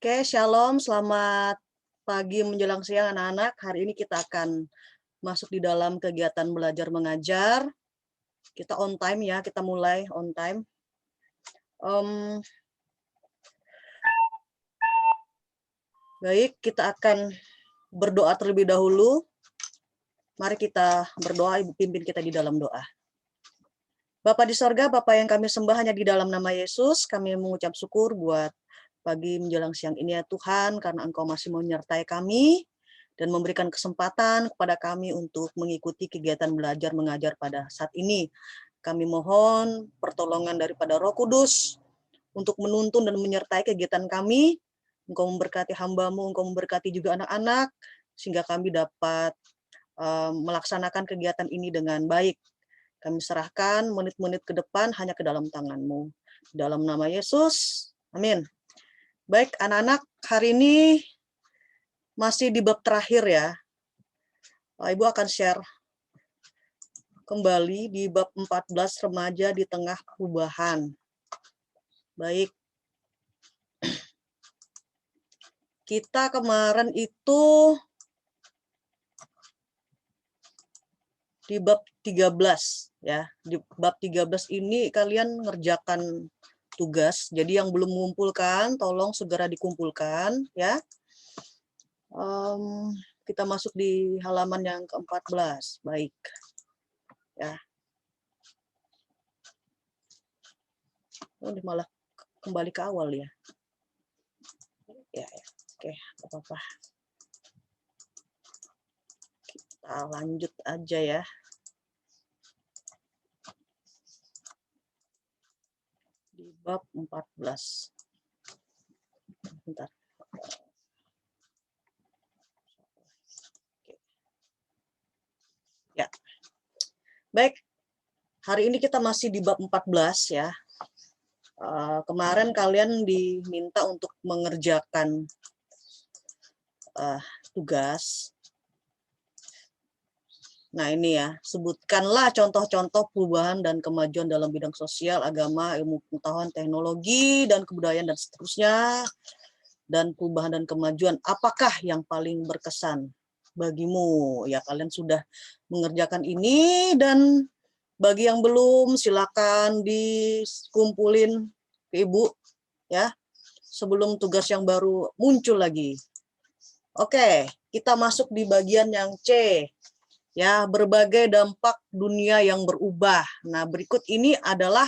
Oke, shalom, selamat pagi menjelang siang anak-anak. Hari ini kita akan masuk di dalam kegiatan belajar mengajar. Kita on time ya, kita mulai on time. Baik, kita akan berdoa terlebih dahulu. Mari kita berdoa, Ibu pimpin kita di dalam doa. Bapa di sorga, Bapa yang kami sembah hanya di dalam nama Yesus, kami mengucap syukur buat pagi menjelang siang ini ya Tuhan, karena Engkau masih menyertai kami dan memberikan kesempatan kepada kami untuk mengikuti kegiatan belajar mengajar pada saat ini. Kami mohon pertolongan daripada Roh Kudus untuk menuntun dan menyertai kegiatan kami. Engkau memberkati hamba-Mu, Engkau memberkati juga anak-anak, sehingga kami dapat melaksanakan kegiatan ini dengan baik. Kami serahkan menit-menit ke depan hanya ke dalam tangan-Mu. Dalam nama Yesus, amin. Baik, anak-anak, hari ini masih di bab terakhir ya. Ibu akan share kembali di bab 14, remaja di tengah perubahan. Baik. Kita kemarin itu di bab 13 ya. Di bab 13 ini kalian ngerjakan tugas. Jadi yang belum mengumpulkan, tolong segera dikumpulkan ya. Kita masuk di halaman yang ke-14. Baik. Ya. Oh, ini malah kembali ke awal ya. Ya. Oke, apa-apa. Kita lanjut aja ya. Di bab 14. Bentar. Ya. Baik. Hari ini kita masih di bab 14 ya. Kemarin kalian diminta untuk mengerjakan tugas. Nah ini ya, sebutkanlah contoh-contoh perubahan dan kemajuan dalam bidang sosial, agama, ilmu pengetahuan, teknologi, dan kebudayaan, dan seterusnya. Dan perubahan dan kemajuan, apakah yang paling berkesan bagimu? Ya, kalian sudah mengerjakan ini, dan bagi yang belum, silakan dikumpulin ke Ibu, ya, sebelum tugas yang baru muncul lagi. Oke, kita masuk di bagian yang C. Ya, berbagai dampak dunia yang berubah. Nah, berikut ini adalah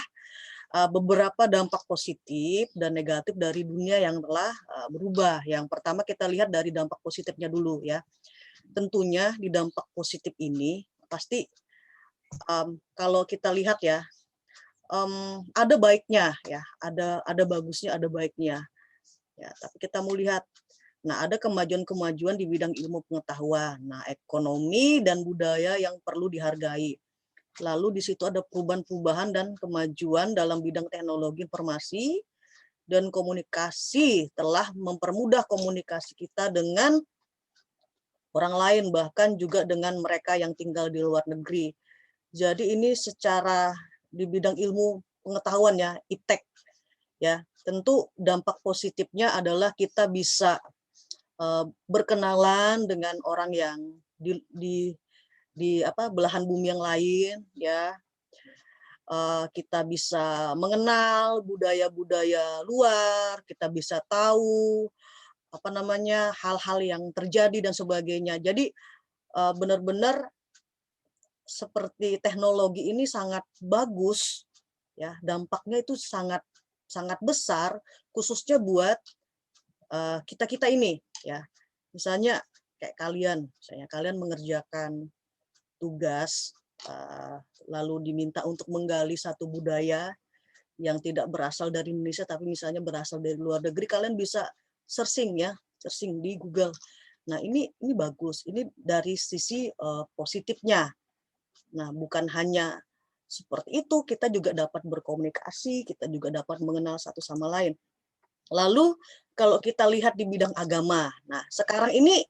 beberapa dampak positif dan negatif dari dunia yang telah berubah. Yang pertama kita lihat dari dampak positifnya dulu ya. Tentunya di dampak positif ini pasti kalau kita lihat ya, ada baiknya ya, ada bagusnya, ada baiknya. Ya, tapi kita mau lihat. Nah, ada kemajuan-kemajuan di bidang ilmu pengetahuan, nah ekonomi dan budaya yang perlu dihargai. Lalu di situ ada perubahan-perubahan dan kemajuan dalam bidang teknologi informasi dan komunikasi telah mempermudah komunikasi kita dengan orang lain, bahkan juga dengan mereka yang tinggal di luar negeri. Jadi ini secara di bidang ilmu pengetahuan ya, iptek ya. Tentu dampak positifnya adalah kita bisa berkenalan dengan orang yang di belahan bumi yang lain ya. Kita bisa mengenal budaya-budaya luar, kita bisa tahu hal-hal yang terjadi dan sebagainya. Jadi benar-benar seperti teknologi ini sangat bagus ya, dampaknya itu sangat sangat besar khususnya buat kita-kita ini ya. Misalnya kayak kalian mengerjakan tugas lalu diminta untuk menggali satu budaya yang tidak berasal dari Indonesia tapi misalnya berasal dari luar negeri, kalian bisa searching di Google. Nah, ini bagus. Ini dari sisi positifnya. Nah, bukan hanya seperti itu, kita juga dapat berkomunikasi, kita juga dapat mengenal satu sama lain. Lalu kalau kita lihat di bidang agama, nah sekarang ini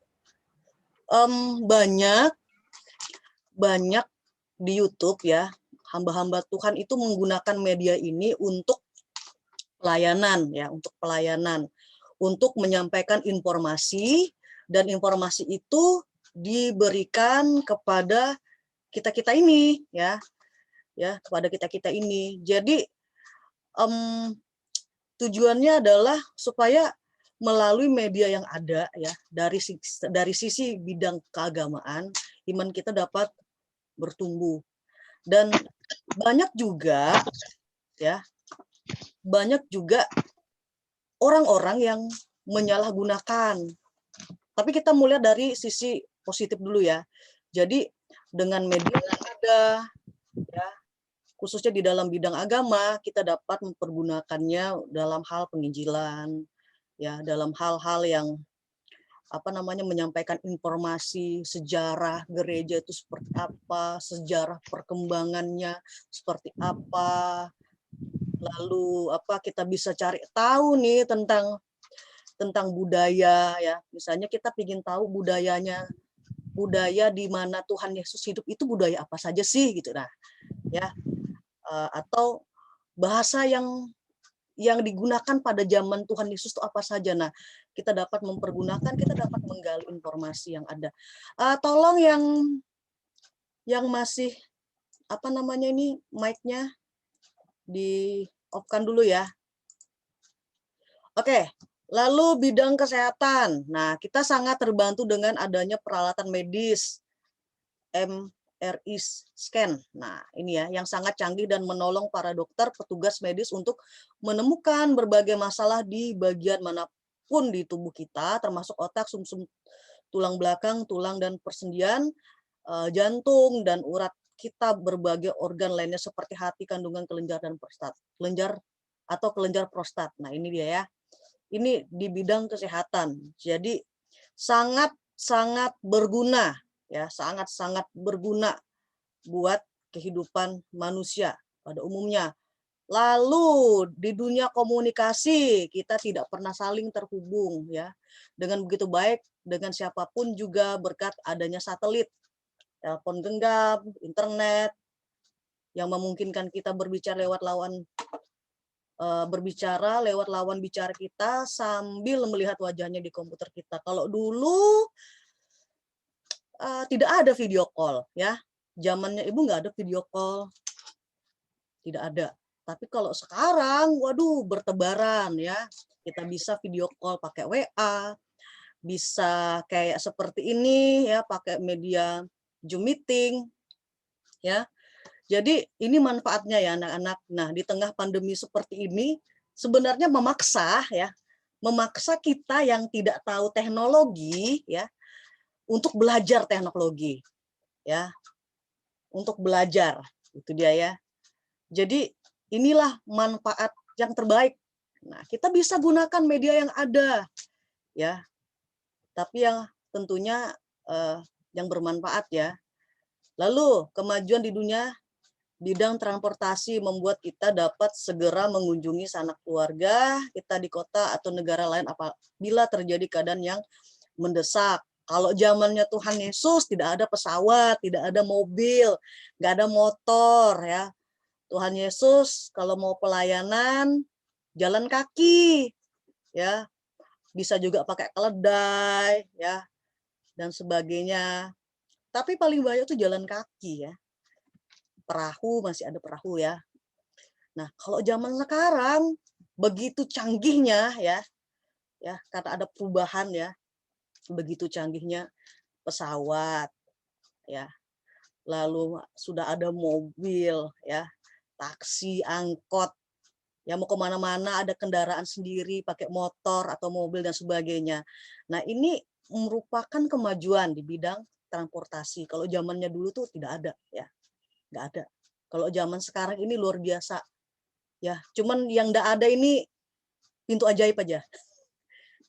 banyak di YouTube ya, hamba-hamba Tuhan itu menggunakan media ini untuk pelayanan ya, untuk menyampaikan informasi, dan informasi itu diberikan kepada kita-kita ini, ya kepada kita-kita ini. Jadi tujuannya adalah supaya melalui media yang ada, ya, dari sisi bidang keagamaan, iman kita dapat bertumbuh. Dan banyak juga, ya, orang-orang yang menyalahgunakan. Tapi kita mulai dari sisi positif dulu, ya. Jadi dengan media yang ada, ya, khususnya di dalam bidang agama, kita dapat mempergunakannya dalam hal penginjilan, ya, dalam hal-hal yang menyampaikan informasi sejarah gereja itu seperti apa, sejarah perkembangannya seperti apa, lalu kita bisa cari tahu nih tentang budaya, ya. Misalnya kita ingin tahu budaya di mana Tuhan Yesus hidup itu budaya apa saja sih, gitu. Nah, ya, atau bahasa yang digunakan pada zaman Tuhan Yesus itu apa saja. Nah, kita dapat mempergunakan, kita dapat menggali informasi yang ada. Tolong yang masih mic-nya di off-kan dulu, ya. Oke, lalu bidang kesehatan. Nah, kita sangat terbantu dengan adanya peralatan medis MRI scan. Nah, ini ya, yang sangat canggih dan menolong para dokter, petugas medis untuk menemukan berbagai masalah di bagian manapun di tubuh kita, termasuk otak, sumsum tulang belakang, tulang dan persendian, jantung dan urat kita, berbagai organ lainnya seperti hati, kandungan, kelenjar dan prostat. Kelenjar prostat. Nah, ini dia, ya. Ini di bidang kesehatan. Jadi sangat berguna, ya, sangat berguna buat kehidupan manusia pada umumnya. Lalu di dunia komunikasi kita tidak pernah saling terhubung, ya, dengan begitu baik dengan siapapun juga berkat adanya satelit, telepon genggam, internet yang memungkinkan kita berbicara lewat lawan bicara kita sambil melihat wajahnya di komputer kita. Kalau dulu tidak ada video call, ya. Zamannya Ibu nggak ada video call, tidak ada. Tapi kalau sekarang, waduh, bertebaran, ya. Kita bisa video call pakai WA, bisa kayak seperti ini, ya, pakai media Zoom meeting, ya. Jadi ini manfaatnya, ya, anak-anak. Nah, di tengah pandemi seperti ini sebenarnya memaksa kita yang tidak tahu teknologi, ya, untuk belajar teknologi, ya. Untuk belajar, itu dia, ya. Jadi inilah manfaat yang terbaik. Nah, kita bisa gunakan media yang ada, ya. Tapi yang tentunya yang bermanfaat, ya. Lalu kemajuan di dunia bidang transportasi membuat kita dapat segera mengunjungi sanak keluarga kita di kota atau negara lain apabila terjadi keadaan yang mendesak. Kalau zamannya Tuhan Yesus tidak ada pesawat, tidak ada mobil, nggak ada motor, ya. Tuhan Yesus kalau mau pelayanan jalan kaki, ya. Bisa juga pakai keledai, ya, dan sebagainya. Tapi paling banyak tuh jalan kaki, ya. Perahu, masih ada perahu, ya. Nah, kalau zaman sekarang begitu canggihnya, ya, karena ada perubahan, ya, begitu canggihnya pesawat, ya, lalu sudah ada mobil, ya, taksi, angkot, ya, mau kemana-mana ada kendaraan sendiri, pakai motor atau mobil dan sebagainya. Nah, ini merupakan kemajuan di bidang transportasi. Kalau zamannya dulu tuh tidak ada, ya, nggak ada. Kalau zaman sekarang ini luar biasa, ya. Cuman yang nggak ada ini pintu ajaib aja,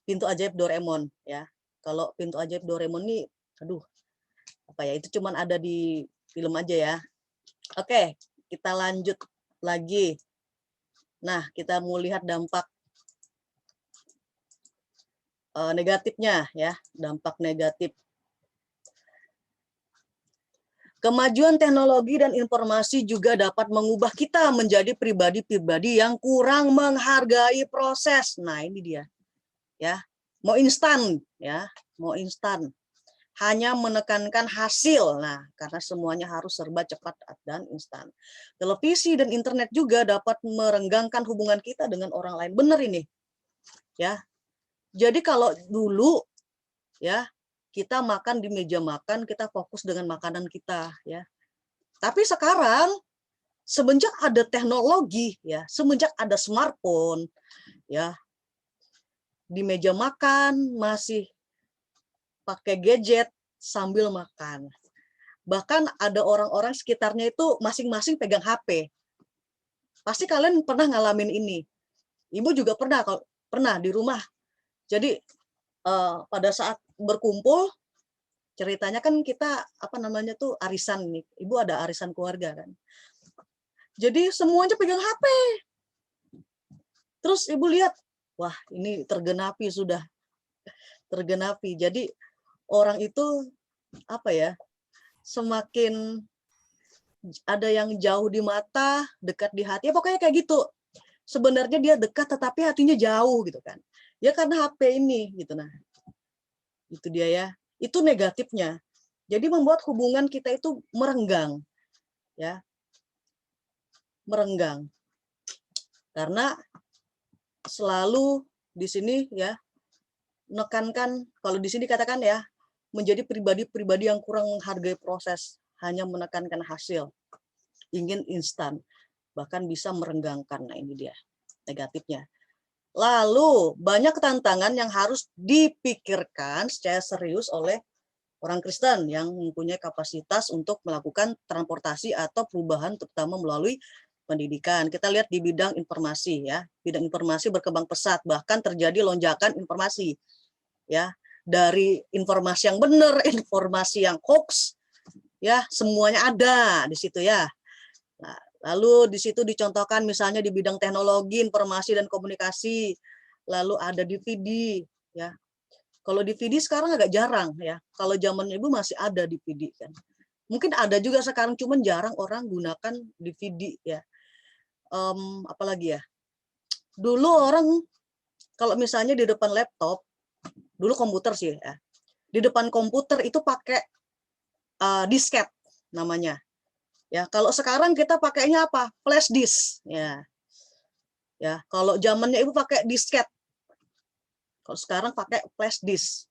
pintu ajaib Doraemon, ya. Kalau pintu ajaib Doraemon ini, aduh, itu cuman ada di film aja, ya. Oke, kita lanjut lagi. Nah, kita mau lihat dampak negatifnya, ya, dampak negatif. Kemajuan teknologi dan informasi juga dapat mengubah kita menjadi pribadi-pribadi yang kurang menghargai proses. Nah, ini dia. ya. Mau instan, ya, mau instan. Hanya menekankan hasil. Nah, karena semuanya harus serba cepat dan instan. Televisi dan internet juga dapat merenggangkan hubungan kita dengan orang lain. Benar ini, ya. Jadi kalau dulu, ya, kita makan di meja makan, kita fokus dengan makanan kita, ya. Tapi sekarang semenjak ada teknologi, ya, semenjak ada smartphone, ya, di meja makan masih pakai gadget sambil makan. Bahkan ada orang-orang sekitarnya itu masing-masing pegang HP. Pasti kalian pernah ngalamin ini. Ibu juga pernah di rumah. Jadi pada saat berkumpul, ceritanya kan kita apa namanya tuh arisan nih. Ibu ada arisan keluarga kan. Jadi semuanya pegang HP. Terus ibu lihat, wah ini tergenapi sudah, tergenapi. Jadi orang itu apa ya, semakin ada yang jauh di mata, dekat di hati, ya pokoknya kayak gitu. Sebenarnya dia dekat tetapi hatinya jauh gitu kan. Ya karena HP ini gitu. Nah, itu dia ya. Itu negatifnya. Jadi membuat hubungan kita itu merenggang, ya, merenggang. Karena selalu di sini ya menekankan, kalau di sini katakan ya, menjadi pribadi-pribadi yang kurang menghargai proses, hanya menekankan hasil, ingin instan, bahkan bisa merenggangkan. Nah ini dia negatifnya. Lalu banyak tantangan yang harus dipikirkan secara serius oleh orang Kristen yang mempunyai kapasitas untuk melakukan transportasi atau perubahan terutama melalui pendidikan. Kita lihat di bidang informasi ya. Bidang informasi berkembang pesat, bahkan terjadi lonjakan informasi ya. Dari informasi yang benar, informasi yang hoax ya, semuanya ada di situ ya. Nah, lalu di situ dicontohkan misalnya di bidang teknologi, informasi dan komunikasi, lalu ada DVD ya. Kalau DVD sekarang agak jarang ya. Kalau zaman ibu masih ada DVD kan. Mungkin ada juga sekarang, cuman jarang orang gunakan DVD ya. Apalagi ya. Dulu orang kalau misalnya di depan laptop, dulu komputer sih ya. Di depan komputer itu pakai disket namanya. Ya, kalau sekarang kita pakainya apa? Flash disk ya. Ya, kalau zamannya ibu pakai disket. Kalau sekarang pakai flash disk.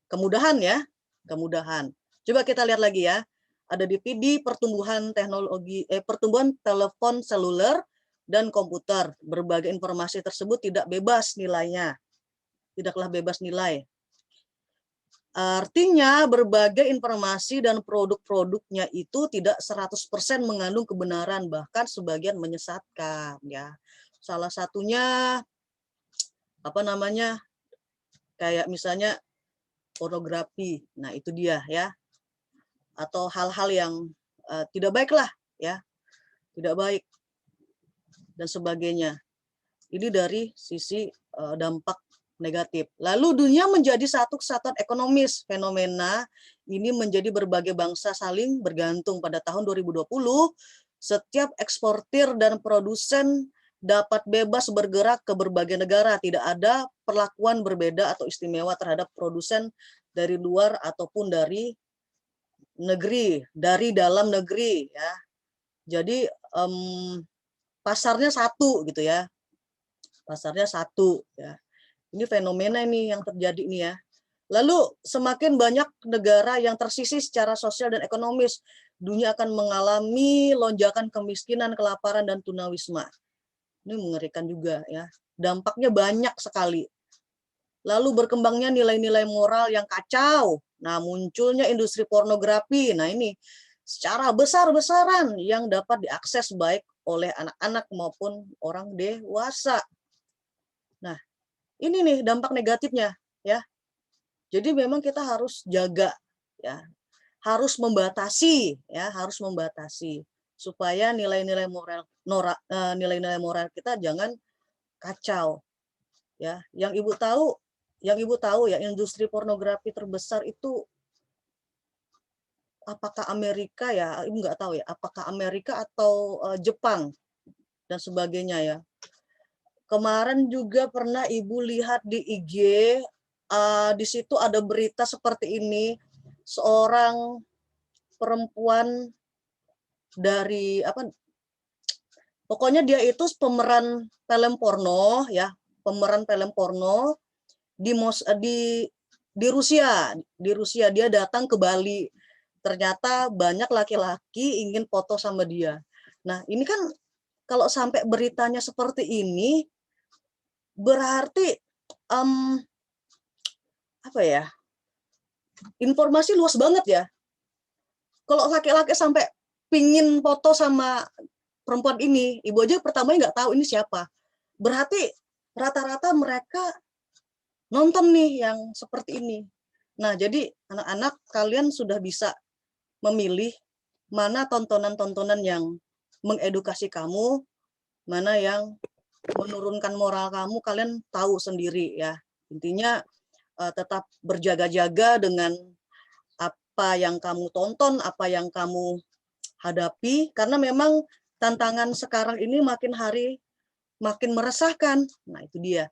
Kemudahan ya, kemudahan. Coba kita lihat lagi ya. Ada DVD pertumbuhan teknologi, pertumbuhan telepon seluler dan komputer. Berbagai informasi tersebut tidak bebas nilainya. Tidaklah bebas nilai. Artinya berbagai informasi dan produk-produknya itu tidak 100% mengandung kebenaran, bahkan sebagian menyesatkan ya. Salah satunya apa namanya? Kayak misalnya pornografi. Nah, itu dia ya. Atau hal-hal yang tidak baik lah ya, tidak baik dan sebagainya. Ini dari sisi dampak negatif. Lalu dunia menjadi satu kesatuan ekonomis. Fenomena ini menjadi berbagai bangsa saling bergantung. Pada tahun 2020, setiap eksportir dan produsen dapat bebas bergerak ke berbagai negara. Tidak ada perlakuan berbeda atau istimewa terhadap produsen dari luar ataupun dari negeri, dari dalam negeri ya. Jadi pasarnya satu gitu ya. Pasarnya satu ya. Ini fenomena ini yang terjadi nih ya. Lalu semakin banyak negara yang tersisih secara sosial dan ekonomis, dunia akan mengalami lonjakan kemiskinan, kelaparan dan tunawisma. Ini mengerikan juga ya. Dampaknya banyak sekali. Lalu berkembangnya nilai-nilai moral yang kacau. Nah, munculnya industri pornografi. Nah, ini secara besar-besaran yang dapat diakses baik oleh anak-anak maupun orang dewasa. Nah, ini nih dampak negatifnya ya. Jadi memang kita harus jaga ya. Harus membatasi ya, harus membatasi supaya nilai-nilai moral nilai-nilai moral kita jangan kacau ya. Yang ibu tahu ya, industri pornografi terbesar itu apakah Amerika ya, ibu nggak tahu ya, apakah Amerika atau Jepang dan sebagainya ya. Kemarin juga pernah Ibu lihat di IG, di situ ada berita seperti ini, seorang perempuan dari apa? Pokoknya dia itu pemeran film porno ya, pemeran film porno di Rusia. Di Rusia dia datang ke Bali. Ternyata banyak laki-laki ingin foto sama dia. Nah, ini kan kalau sampai beritanya seperti ini berarti apa ya? Informasi luas banget ya. Kalau laki-laki sampai pingin foto sama perempuan ini, ibu aja pertamanya nggak tahu ini siapa. Berarti rata-rata mereka nonton nih yang seperti ini. Nah, jadi anak-anak kalian sudah bisa memilih mana tontonan-tontonan yang mengedukasi kamu, mana yang menurunkan moral kamu, kalian tahu sendiri ya. Intinya tetap berjaga-jaga dengan apa yang kamu tonton, apa yang kamu hadapi, karena memang tantangan sekarang ini makin hari makin meresahkan. Nah, itu dia.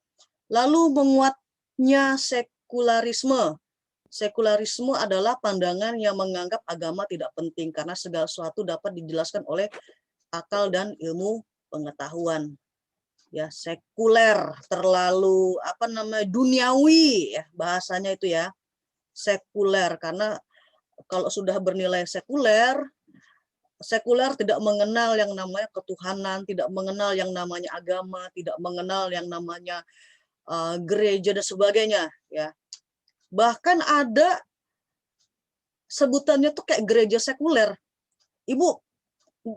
Lalu menguatnya sekularisme. Sekularisme adalah pandangan yang menganggap agama tidak penting karena segala sesuatu dapat dijelaskan oleh akal dan ilmu pengetahuan. Ya, sekuler, terlalu apa namanya, duniawi ya bahasanya itu ya. Sekuler, karena kalau sudah bernilai sekuler, sekuler tidak mengenal yang namanya ketuhanan, tidak mengenal yang namanya agama, tidak mengenal yang namanya gereja dan sebagainya ya. Bahkan ada sebutannya tuh kayak gereja sekuler. Ibu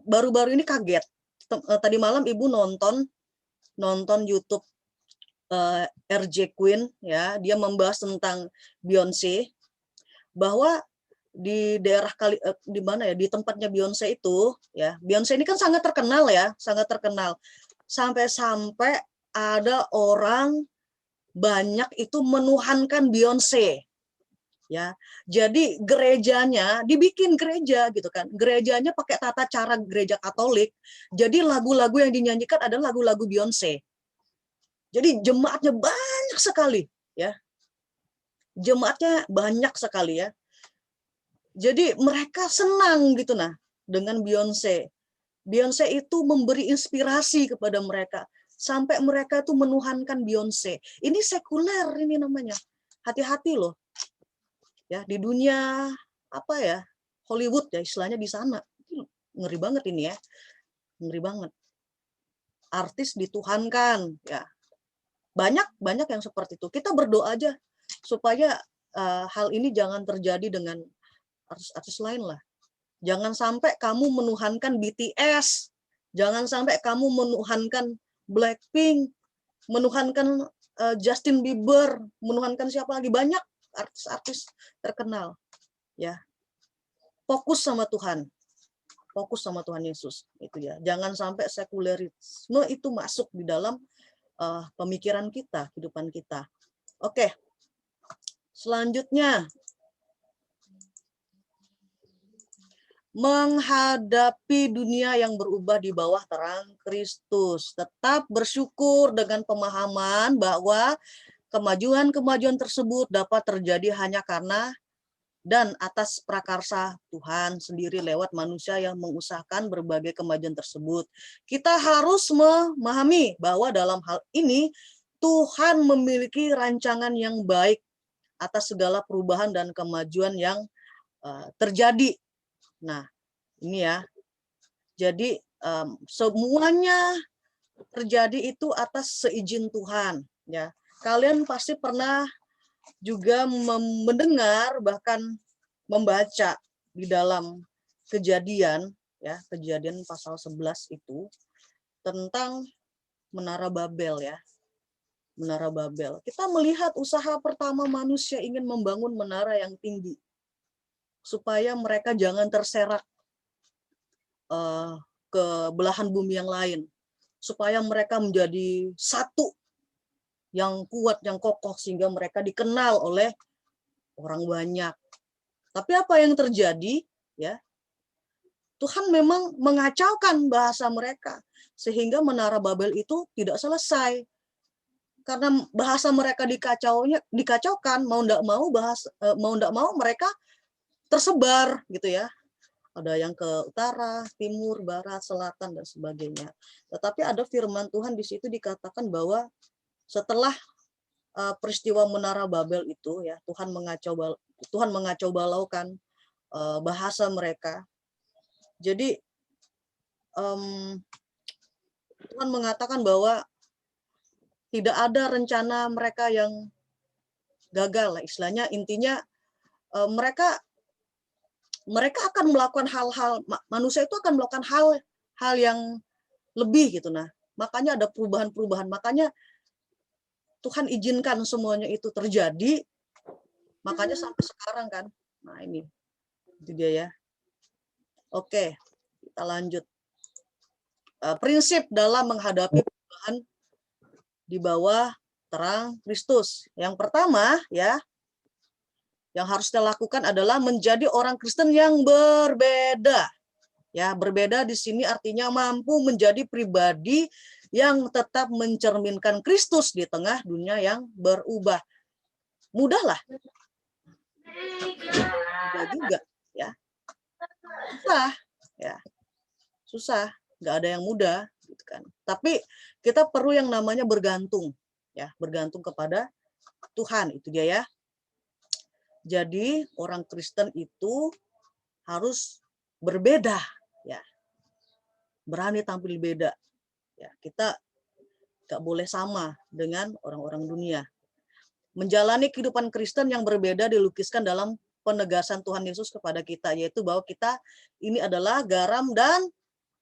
baru-baru ini kaget. Tadi malam Ibu nonton YouTube RJ Queen ya, dia membahas tentang Beyonce, bahwa di daerah di mana ya, di tempatnya Beyonce itu ya, Beyonce ini kan sangat terkenal ya, sangat terkenal. Sampai-sampai ada orang banyak itu menuhankan Beyonce. Ya, jadi gerejanya dibikin gereja gitu kan, gerejanya pakai tata cara gereja Katolik, jadi lagu-lagu yang dinyanyikan adalah lagu-lagu Beyonce. Jadi jemaatnya banyak sekali ya, jemaatnya banyak sekali ya. Jadi mereka senang gitu nah dengan Beyonce. Beyonce itu memberi inspirasi kepada mereka sampai mereka itu menuhankan Beyonce. Ini sekuler ini namanya. Hati-hati loh. Ya, di dunia apa ya? Hollywood ya istilahnya di sana. Ngeri banget ini ya. Ngeri banget. Artis dituhankan ya. Banyak yang seperti itu. Kita berdoa aja supaya hal ini jangan terjadi dengan artis-artis lain lah. Jangan sampai kamu menuhankan BTS. Jangan sampai kamu menuhankan Blackpink, menuhankan Justin Bieber, menuhankan siapa lagi, banyak artis-artis terkenal. Ya, fokus sama Tuhan, fokus sama Tuhan Yesus itu ya. Jangan sampai sekulerisme itu masuk di dalam pemikiran kita, kehidupan kita. Oke, selanjutnya menghadapi dunia yang berubah di bawah terang Kristus. Tetap bersyukur dengan pemahaman bahwa kemajuan-kemajuan tersebut dapat terjadi hanya karena dan atas prakarsa Tuhan sendiri lewat manusia yang mengusahakan berbagai kemajuan tersebut. Kita harus memahami bahwa dalam hal ini Tuhan memiliki rancangan yang baik atas segala perubahan dan kemajuan yang terjadi. Nah, ini ya. Jadi semuanya terjadi itu atas seizin Tuhan, ya. Kalian pasti pernah juga mendengar bahkan membaca di dalam Kejadian ya, Kejadian pasal 11 itu tentang Menara Babel ya. Menara Babel. Kita melihat usaha pertama manusia ingin membangun menara yang tinggi supaya mereka jangan terserak ke belahan bumi yang lain, supaya mereka menjadi satu yang kuat, yang kokoh, sehingga mereka dikenal oleh orang banyak. Tapi apa yang terjadi? Ya, Tuhan memang mengacaukan bahasa mereka, sehingga Menara Babel itu tidak selesai. karena bahasa mereka dikacaukan, mau ndak mau mereka tersebar gitu ya. Ada yang ke utara, timur, barat, selatan dan sebagainya. Tetapi ada firman Tuhan di situ dikatakan bahwa setelah peristiwa Menara Babel itu ya, Tuhan mengacau balaukan bahasa mereka. Jadi Tuhan mengatakan bahwa tidak ada rencana mereka yang gagal lah istilahnya. Intinya mereka akan melakukan hal-hal, manusia itu akan melakukan hal yang lebih gitu. Nah, makanya ada perubahan-perubahan. Makanya Tuhan izinkan semuanya itu terjadi. Makanya sampai sekarang kan. Nah, ini itu dia ya. Oke, kita lanjut. Prinsip dalam menghadapi perubahan di bawah terang Kristus. Yang pertama ya, yang harus kita lakukan adalah menjadi orang Kristen yang berbeda. Ya, berbeda di sini artinya mampu menjadi pribadi yang tetap mencerminkan Kristus di tengah dunia yang berubah. Mudah lah. Mudah juga, ya. Susah, ya. Susah, nggak ada yang mudah, gitu kan. Tapi kita perlu yang namanya bergantung, ya, bergantung kepada Tuhan, itu dia ya. Jadi orang Kristen itu harus berbeda, ya, berani tampil beda. Ya, kita nggak boleh sama dengan orang-orang dunia. Menjalani kehidupan Kristen yang berbeda dilukiskan dalam penegasan Tuhan Yesus kepada kita, yaitu bahwa kita ini adalah garam dan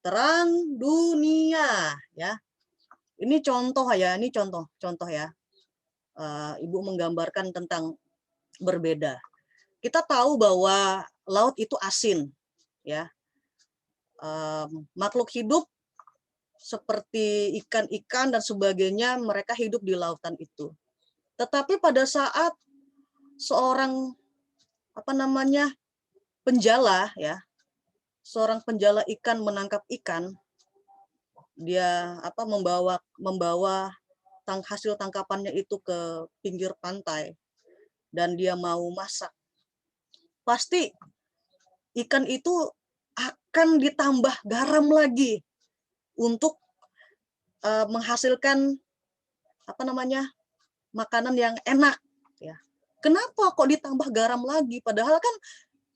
terang dunia. Ya, ini contoh ya, ini contoh ya. Ibu menggambarkan tentang berbeda. Kita tahu bahwa laut itu asin, ya. Makhluk hidup seperti ikan-ikan dan sebagainya, mereka hidup di lautan itu. Tetapi pada saat seorang penjala ya, seorang penjala ikan menangkap ikan, dia membawa hasil tangkapannya itu ke pinggir pantai dan dia mau masak. Pasti ikan itu akan ditambah garam lagi untuk menghasilkan makanan yang enak ya. Kenapa kok ditambah garam lagi? Padahal kan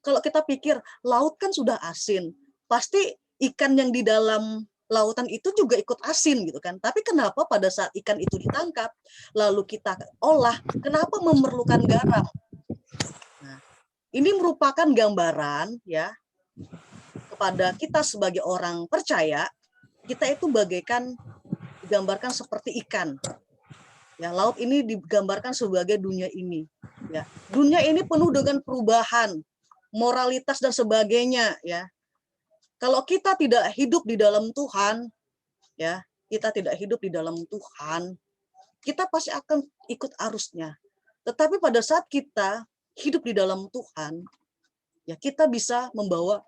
kalau kita pikir laut kan sudah asin, pasti ikan yang di dalam lautan itu juga ikut asin gitu kan. Tapi kenapa pada saat ikan itu ditangkap lalu kita olah, kenapa memerlukan garam? Nah, ini merupakan gambaran ya kepada kita sebagai orang percaya, kita itu bagaikan digambarkan seperti ikan. Ya, laut ini digambarkan sebagai dunia ini. Ya, dunia ini penuh dengan perubahan, moralitas dan sebagainya. Ya, kalau kita tidak hidup di dalam Tuhan, ya, kita tidak hidup di dalam Tuhan, kita pasti akan ikut arusnya. Tetapi pada saat kita hidup di dalam Tuhan, ya kita bisa membawa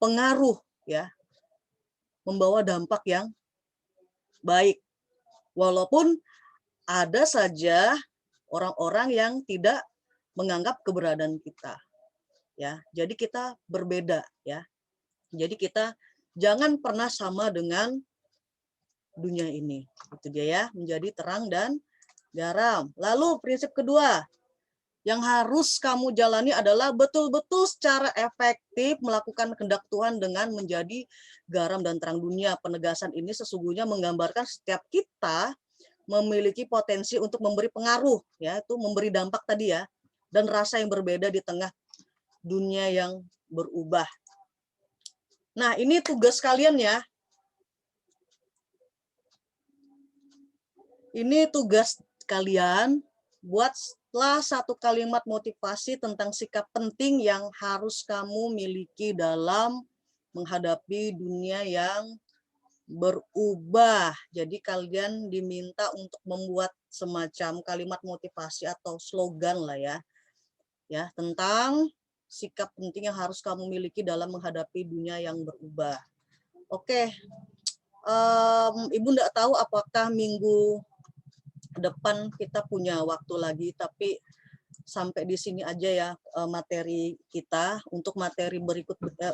pengaruh, ya, membawa dampak yang baik. Walaupun ada saja orang-orang yang tidak menganggap keberadaan kita. Ya, jadi kita berbeda ya. Jadi kita jangan pernah sama dengan dunia ini. Itu dia ya, menjadi terang dan garam. Lalu prinsip kedua yang harus kamu jalani adalah betul-betul secara efektif melakukan kehendak Tuhan dengan menjadi garam dan terang dunia. Penegasan ini sesungguhnya menggambarkan setiap kita memiliki potensi untuk memberi pengaruh, ya, itu memberi dampak tadi ya, dan rasa yang berbeda di tengah dunia yang berubah. Nah, ini tugas kalian ya. Ini tugas kalian, buatlah satu kalimat motivasi tentang sikap penting yang harus kamu miliki dalam menghadapi dunia yang berubah. Jadi kalian diminta untuk membuat semacam kalimat motivasi atau slogan lah ya. Ya, tentang sikap penting yang harus kamu miliki dalam menghadapi dunia yang berubah. Oke. Ibu enggak tahu apakah minggu depan kita punya waktu lagi, tapi sampai di sini aja ya materi kita. Untuk materi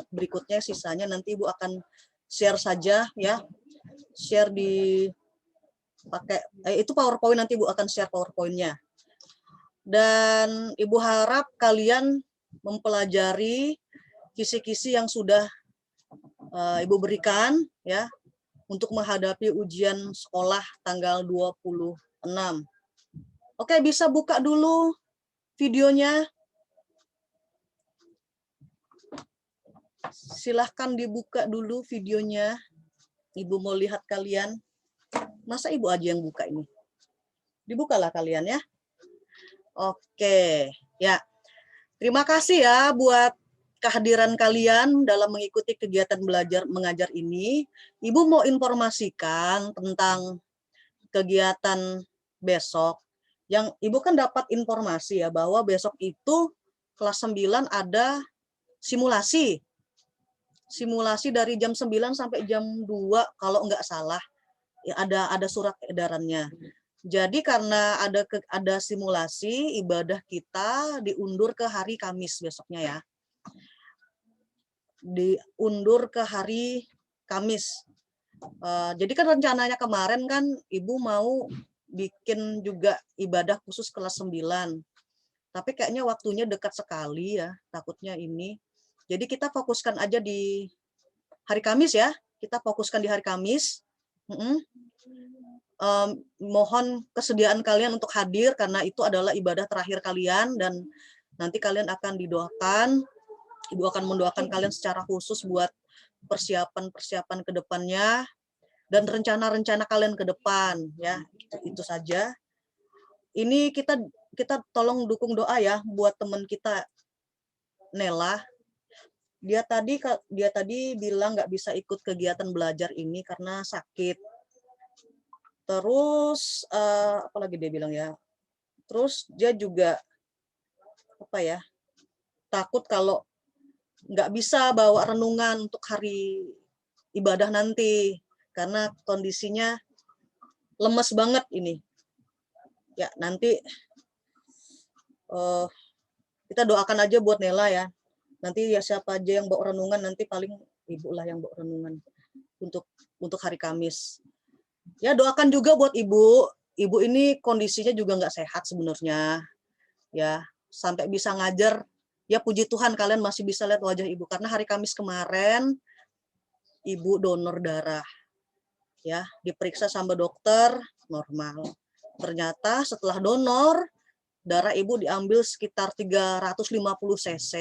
berikutnya sisanya nanti Ibu akan share saja ya. Share di pakai itu PowerPoint, nanti Ibu akan share PowerPoint-nya. Dan Ibu harap kalian mempelajari kisi-kisi yang sudah Ibu berikan ya untuk menghadapi ujian sekolah tanggal 26. Oke, bisa buka dulu videonya. Silahkan dibuka dulu videonya. Ibu mau lihat kalian. Masa Ibu aja yang buka ini? Dibukalah kalian ya. Oke, ya. Terima kasih ya buat kehadiran kalian dalam mengikuti kegiatan belajar mengajar ini. Ibu mau informasikan tentang kegiatan besok. Yang Ibu kan dapat informasi ya bahwa besok itu kelas 9 ada simulasi. Simulasi dari jam 9 sampai jam 2 kalau enggak salah. Ya, ada surat edarannya. Jadi karena ada simulasi, ibadah kita diundur ke hari Kamis besoknya ya. Diundur ke hari Kamis. Jadi kan rencananya kemarin kan Ibu mau bikin juga ibadah khusus kelas 9. Tapi kayaknya waktunya dekat sekali ya, takutnya ini. Jadi kita fokuskan aja di hari Kamis ya. Kita fokuskan di hari Kamis. Mohon kesediaan kalian untuk hadir karena itu adalah ibadah terakhir kalian dan nanti kalian akan didoakan. Ibu akan mendoakan kalian secara khusus buat persiapan-persiapan ke depannya dan rencana-rencana kalian ke depan ya. Itu saja. Ini kita tolong dukung doa ya buat teman kita Nela. Dia tadi bilang nggak bisa ikut kegiatan belajar ini karena sakit. Terus apalagi dia bilang ya. Terus dia juga takut kalau nggak bisa bawa renungan untuk hari ibadah nanti karena kondisinya lemes banget ini. Ya nanti kita doakan aja buat Nela ya. Nanti ya siapa aja yang bawa renungan, nanti paling Ibu lah yang bawa renungan untuk hari Kamis. Ya doakan juga buat Ibu. Ibu ini kondisinya juga nggak sehat sebenarnya. Ya sampai bisa ngajar. Ya puji Tuhan kalian masih bisa lihat wajah Ibu karena hari Kamis kemarin Ibu donor darah. Ya diperiksa sama dokter normal. Ternyata setelah donor darah Ibu diambil sekitar 350 cc.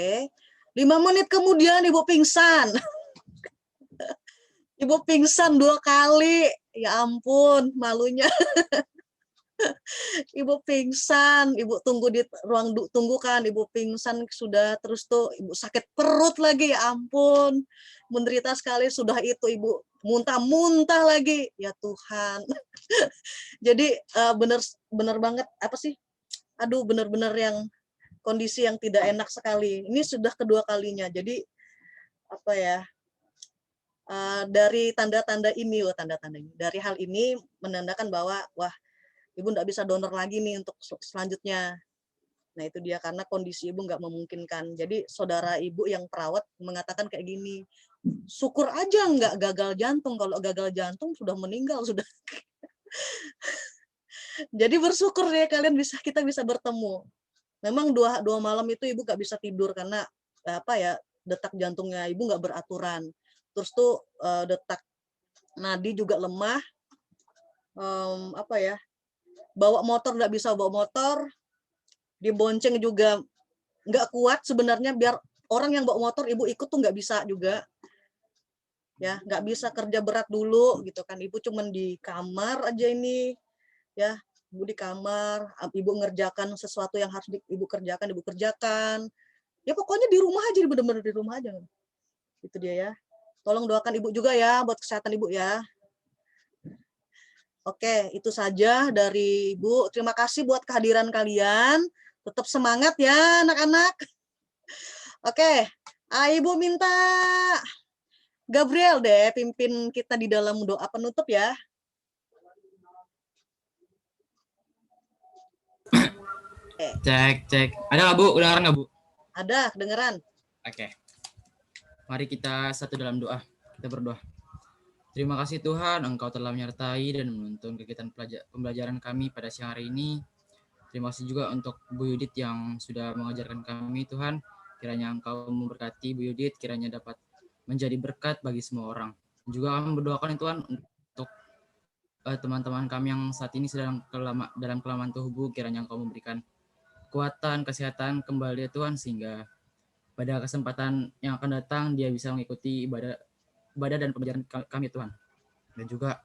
5 menit kemudian Ibu pingsan. Ibu pingsan 2 kali. Ya ampun, malunya. Ibu pingsan, Ibu tunggu di ruang tunggu kan, Ibu pingsan sudah, terus tuh Ibu sakit perut lagi, ya ampun. Menderita sekali, sudah itu Ibu muntah-muntah lagi. Ya Tuhan. Jadi bener banget apa sih? Aduh, bener-bener yang kondisi yang tidak enak sekali. Ini sudah kedua kalinya. Jadi apa ya? Dari tanda-tanda ini, dari hal ini menandakan bahwa wah Ibu nggak bisa donor lagi nih untuk selanjutnya. Nah itu dia karena kondisi Ibu nggak memungkinkan. Jadi saudara Ibu yang perawat mengatakan kayak gini, syukur aja nggak gagal jantung. Kalau gagal jantung sudah meninggal sudah. Jadi bersyukur ya kita bisa bertemu. Memang dua malam itu Ibu nggak bisa tidur karena detak jantungnya Ibu nggak beraturan. Terus tuh detak nadi juga lemah. Bawa motor nggak bisa bawa motor, dibonceng juga nggak kuat sebenarnya. Biar orang yang bawa motor Ibu ikut tuh nggak bisa juga. Ya nggak bisa kerja berat dulu gitu kan. Ibu cuman di kamar aja ini ya. Ibu di kamar, Ibu ngerjakan sesuatu yang harus Ibu kerjakan. Ya pokoknya di rumah aja, bener-bener di rumah aja. Itu dia ya. Tolong doakan Ibu juga ya buat kesehatan Ibu ya. Oke, itu saja dari Ibu. Terima kasih buat kehadiran kalian. Tetap semangat ya anak-anak. Oke, Ibu minta Gabriel deh pimpin kita di dalam doa penutup ya. Cek, cek. Ada nggak Bu? Udah nggak Bu? Ada, kedengeran. Oke. Mari kita satu dalam doa. Kita berdoa. Terima kasih Tuhan, Engkau telah menyertai dan menuntun kegiatan pembelajaran kami pada siang hari ini. Terima kasih juga untuk Bu Yudit yang sudah mengajarkan kami, Tuhan. Kiranya Engkau memberkati Bu Yudit, kiranya dapat menjadi berkat bagi semua orang. Juga kami berdoakan Tuhan untuk teman-teman kami yang saat ini sedang dalam kelamahan tubuh, kiranya Engkau memberikan kekuatan, kesehatan kembali ya Tuhan, sehingga pada kesempatan yang akan datang dia bisa mengikuti ibadah dan pembelajaran kami Tuhan. Dan juga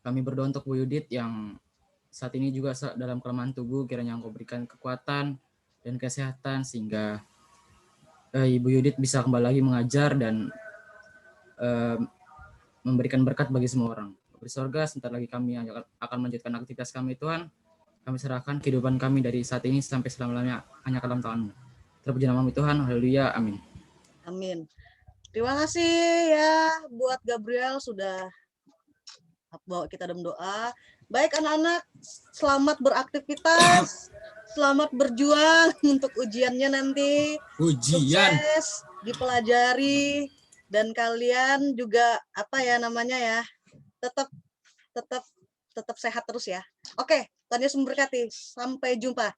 kami berdoa untuk Bu Yudit yang saat ini juga dalam kelemahan tubuh, kiranya Engkau berikan kekuatan dan kesehatan sehingga Ibu Yudit bisa kembali lagi mengajar dan memberikan berkat bagi semua orang. Di sorga, sebentar lagi kami akan melanjutkan aktivitas kami Tuhan. Kami serahkan kehidupan kami dari saat ini sampai selama-lamanya hanya ke dalam tangan-Mu. Terpuji namamu Tuhan, haleluya, amin. Amin. Terima kasih ya buat Gabriel sudah bawa kita dalam doa. Baik anak-anak, selamat beraktivitas, selamat berjuang untuk ujiannya nanti. Ujian. Sukses dipelajari dan kalian juga tetap sehat terus ya. Oke, Tuhan Yesus memberkati. Sampai jumpa.